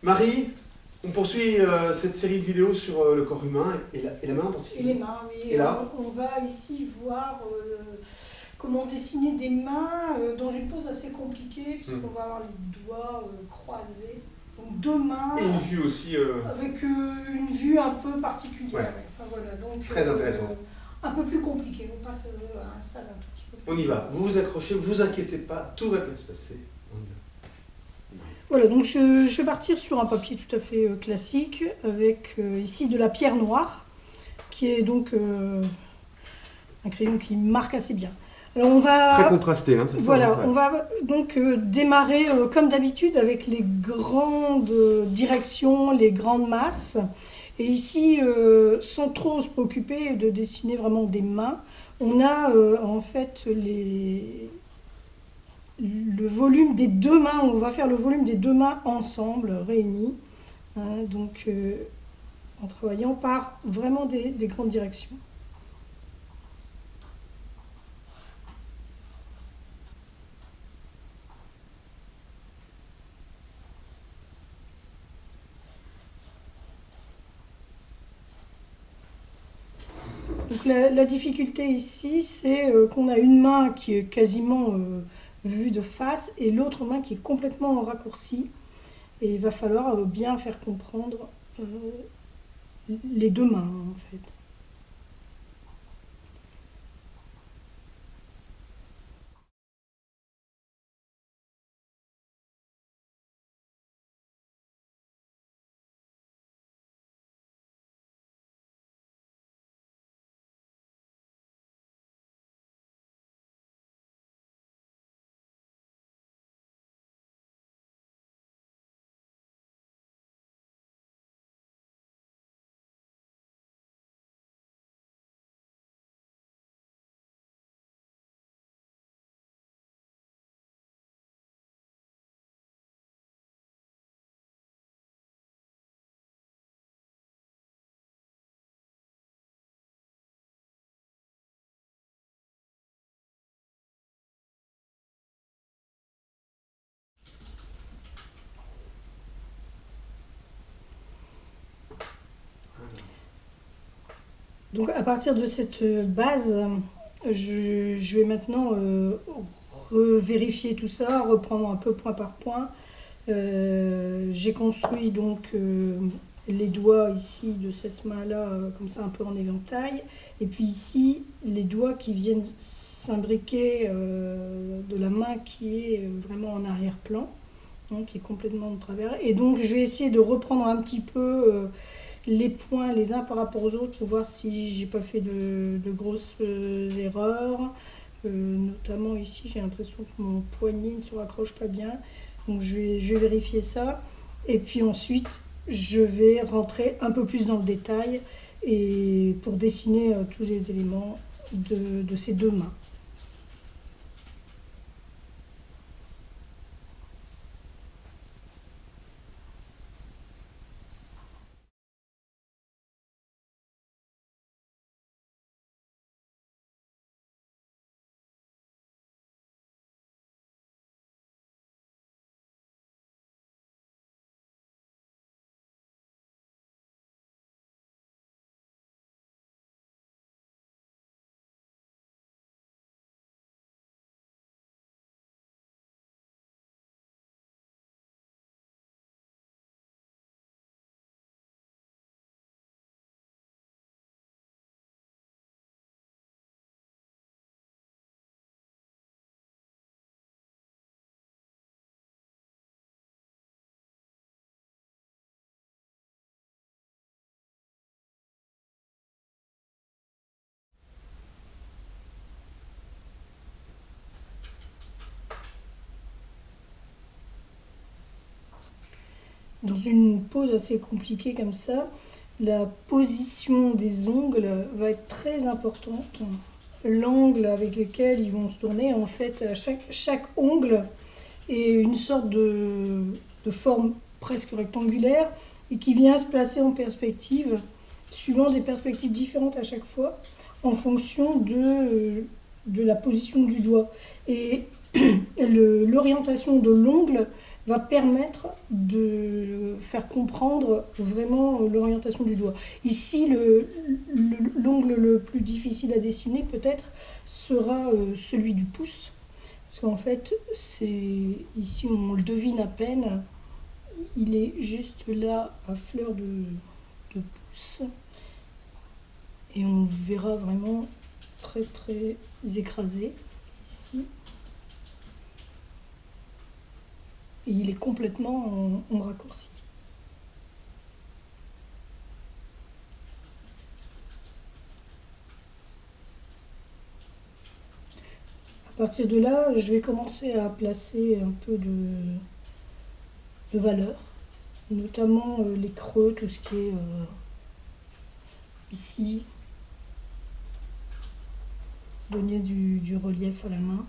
Marie, on poursuit cette série de vidéos sur le corps humain et la main en particulier. Et les mains, oui. Et là, on va ici voir comment dessiner des mains dans une pose assez compliquée, puisqu'on va avoir les doigts croisés. Donc deux mains. Et une vue aussi. Avec une vue un peu particulière. Ouais. Enfin, voilà, donc, très intéressant. Un peu plus compliqué. On passe à un stade un tout petit peu plus. On y va. Vous vous accrochez, vous inquiétez pas, tout va bien se passer. On y va. Voilà, donc je vais partir sur un papier tout à fait classique, avec ici de la pierre noire, qui est donc un crayon qui marque assez bien. Alors on va, très contrasté, hein, c'est ça. Voilà, ouais. on va donc démarrer comme d'habitude avec les grandes directions, les grandes masses. Et ici, sans trop se préoccuper de dessiner vraiment des mains, on a en fait le volume des deux mains. On va faire le volume des deux mains ensemble, réunis, hein, donc en travaillant par vraiment des grandes directions. Donc la difficulté ici, c'est qu'on a une main qui est quasiment vue de face et l'autre main qui est complètement raccourcie. Et il va falloir bien faire comprendre les deux mains, en fait. Donc à partir de cette base, je vais maintenant revérifier tout ça, reprendre un peu point par point. J'ai construit donc les doigts ici de cette main-là, comme ça un peu en éventail. Et puis ici, les doigts qui viennent s'imbriquer de la main qui est vraiment en arrière-plan, hein, qui est complètement de travers. Et donc je vais essayer de reprendre un petit peu les points les uns par rapport aux autres pour voir si j'ai pas fait de grosses erreurs. Notamment ici, j'ai l'impression que mon poignet ne se raccroche pas bien. Donc je vais vérifier ça. Et puis ensuite, je vais rentrer un peu plus dans le détail et pour dessiner tous les éléments de ces deux mains. Dans une pose assez compliquée comme ça, la position des ongles va être très importante. L'angle avec lequel ils vont se tourner, en fait, à chaque ongle est une sorte de forme presque rectangulaire et qui vient se placer en perspective, suivant des perspectives différentes à chaque fois, en fonction de la position du doigt. Et l'orientation de l'ongle va permettre de faire comprendre vraiment l'orientation du doigt. Ici, l'ongle le plus difficile à dessiner peut-être sera celui du pouce, parce qu'en fait, ici on le devine à peine, il est juste là à fleur de pouce, et on le verra vraiment très très écrasé ici. Et il est complètement en raccourci. À partir de là, je vais commencer à placer un peu de valeur, notamment les creux, tout ce qui est ici, donner du relief à la main.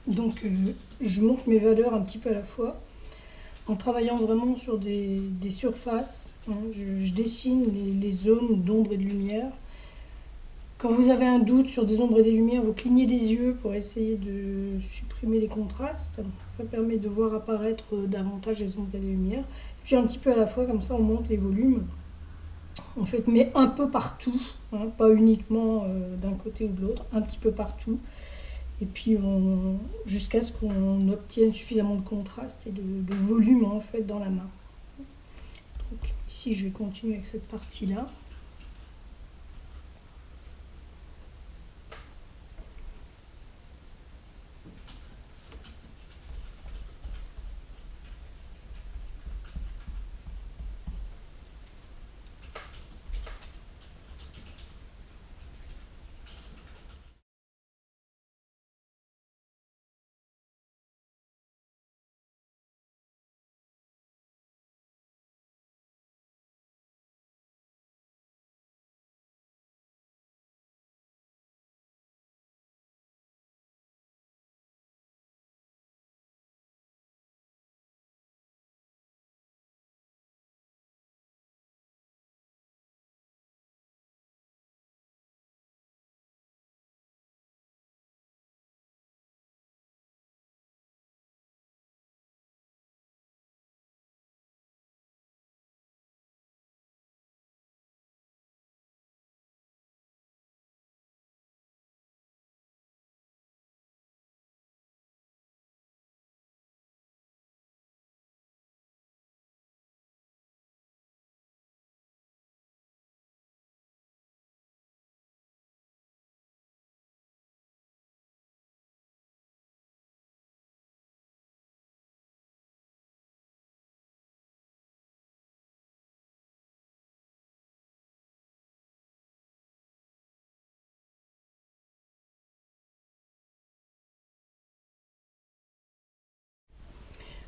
Donc je monte mes valeurs un petit peu à la fois, en travaillant vraiment sur des surfaces. Hein. Je dessine les zones d'ombre et de lumière. Quand vous avez un doute sur des ombres et des lumières, vous clignez des yeux pour essayer de supprimer les contrastes. Ça permet de voir apparaître davantage les ombres et les lumières. Et puis un petit peu à la fois, comme ça on monte les volumes. En fait, mais un peu partout, hein, pas uniquement d'un côté ou de l'autre, un petit peu partout. Et puis jusqu'à ce qu'on obtienne suffisamment de contraste et de volume en fait dans la main. Donc ici je vais continuer avec cette partie là.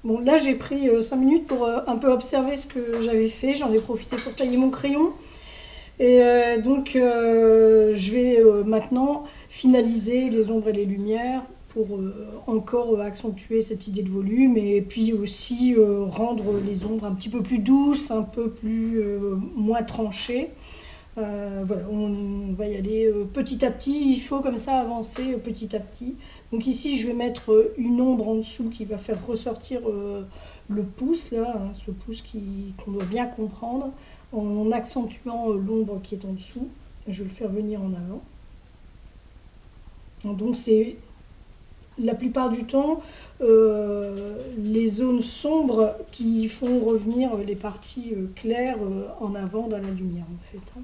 Bon, là, j'ai pris 5 minutes pour un peu observer ce que j'avais fait. J'en ai profité pour tailler mon crayon. Et donc, je vais maintenant finaliser les ombres et les lumières pour encore accentuer cette idée de volume et puis aussi rendre les ombres un petit peu plus douces, un peu plus moins tranchées. Voilà, on va y aller petit à petit. Il faut comme ça avancer petit à petit. Donc ici, je vais mettre une ombre en dessous qui va faire ressortir le pouce, là, hein, ce pouce qu'on doit bien comprendre, en accentuant l'ombre qui est en dessous. Je vais le faire venir en avant. Donc c'est la plupart du temps les zones sombres qui font revenir les parties claires en avant dans la lumière, en fait. Hein.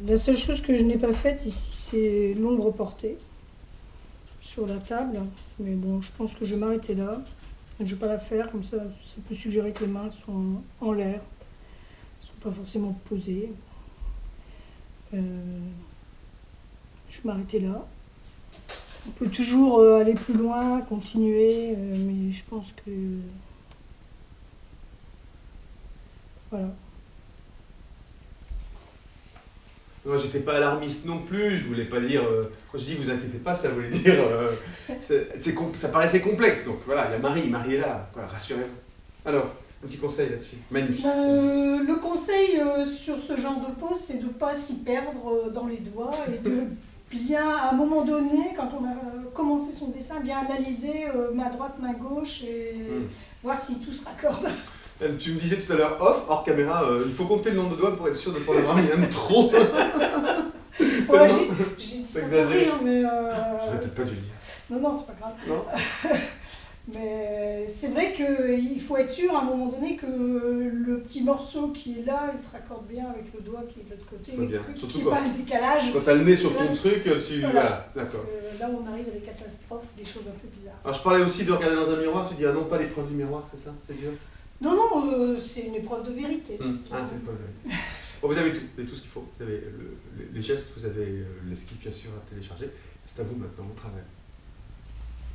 La seule chose que je n'ai pas faite ici, c'est l'ombre portée sur la table. Mais bon, je pense que je vais m'arrêter là. Je ne vais pas la faire, comme ça peut suggérer que les mains sont en l'air, ne sont pas forcément posées. Je vais m'arrêter là. On peut toujours aller plus loin, continuer, mais je pense que... Voilà. Moi, j'étais pas alarmiste non plus, je voulais pas dire... quand je dis vous inquiétez pas, ça voulait dire... ça paraissait complexe, donc voilà, il y a Marie est là, voilà, rassurez-vous. Alors, un petit conseil là-dessus, magnifique. Le conseil sur ce genre de pose, c'est de ne pas s'y perdre dans les doigts et de bien, à un moment donné, quand on a commencé son dessin, bien analyser main droite, main gauche et voir si tout se raccorde. Tu me disais tout à l'heure, hors caméra, il faut compter le nombre de doigts pour être sûr de ne pas en avoir mis un de trop. Ouais, j'ai dit ça pour rire, mais... J'aurais peut-être pas dû le dire. Non, c'est pas grave. Non. Mais c'est vrai qu'il faut être sûr à un moment donné que le petit morceau qui est là, il se raccorde bien avec le doigt qui est de l'autre côté, qu'il n'y ait pas un décalage. Quand tu as le nez sur ton truc, tu... Voilà, d'accord. Là on arrive à des catastrophes, des choses un peu bizarres. Alors je parlais aussi de regarder dans un miroir, tu dis ah non, pas l'épreuve du miroir, c'est ça? C'est dur? Non, c'est une épreuve de vérité. Ah, c'est une épreuve de vérité. Bon, vous avez tout ce qu'il faut. Vous avez les gestes, vous avez l'esquisse bien sûr à télécharger. C'est à vous maintenant, au travail.